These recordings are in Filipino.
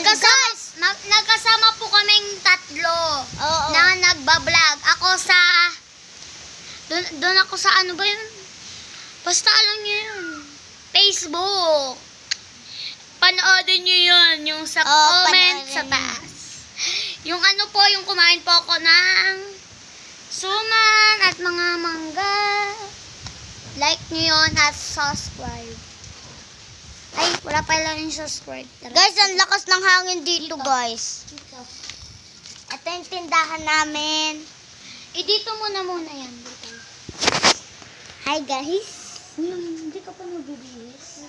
Nagkasama po kaming tatlo. Oo. Na nagbablog. Ako sa... Doon ako sa ano ba yun? Basta alam niyo yun. Facebook. Panoodin niyo yun. Yung sa comment sa taas. Yung ano po, yung kumain po ako ng suman at mga mangga. Like niyo yun at subscribe. Ay, wala pala rin subscribe. Guys, ang lakas ng hangin dito, guys. Ito yung tindahan namin. Dito muna yan. Dito. Hi, guys. Hindi ka pa nagbibihis.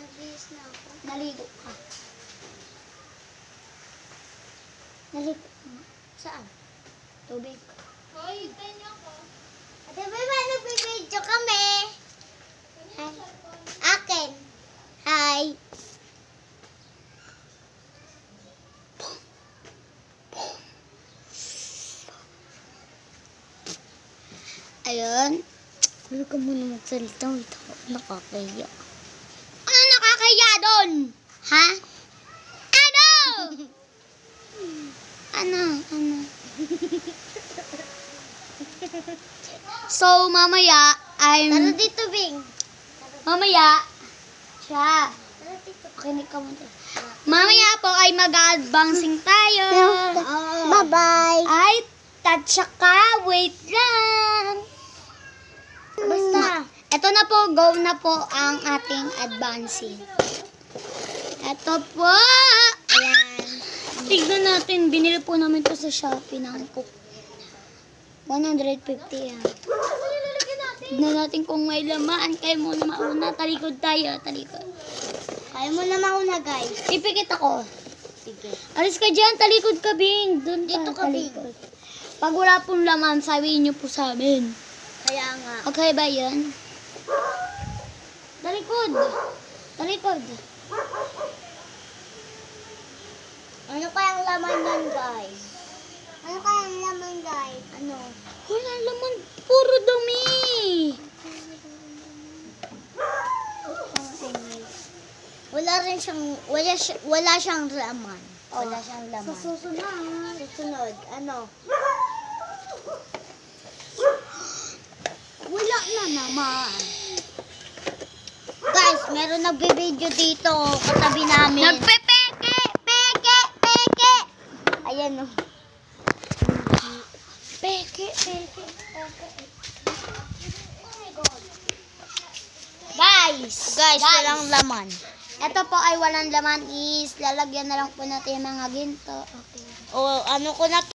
Nagbihis na ako. Naligo ka. Naligo ka. Saan? Tubig. Hoy, ganyan ko. Ate, ba nagbibidyo kami? Hi. Akin. Hi. Ayun. Wala ka muna magsalita. Nakakaya. Ano nakakaya doon? Ha? Ano? Ano? So, mamaya, Tara dito, Bing. mamaya, siya. Tara dito. Makinig ka muna. Mamaya po ay mag-advancing tayo. Bye-bye. Ay, tatsaka, wait lang. Basta. Ito na po, go na po ang ating advancing. Ito po. Ayan. Tignan natin, binili po namin to sa Shopee ng cook. 150 yan. Tignan natin kung may laman. Kaya muna mauna. Talikod tayo, talikod. Kaya mo na mauna, guys. Ipikit ako. Sige. Alis ka dyan, talikod ka, Bing. Doon Dito ka, Bing. talikod. Pag wala pong laman, sabihin niyo po sa amin. Kaya nga. Okay ba yan? Talikod. Talikod. Ano kayang laman yan, guys? Ano kayang laman, guys? Ano? Wala laman. Puro dumi. Wala siyang laman. Wala siyang laman. Sa susunod. Susunod, ano? Wala na naman. Guys, meron nagbibideo dito katabi namin. Nagpepeke. Ayan, oh. Peke. Guys, walang laman. Ito po ay walang laman is lalagyan na lang po natin yung mga ginto. Okay. O, ano ko na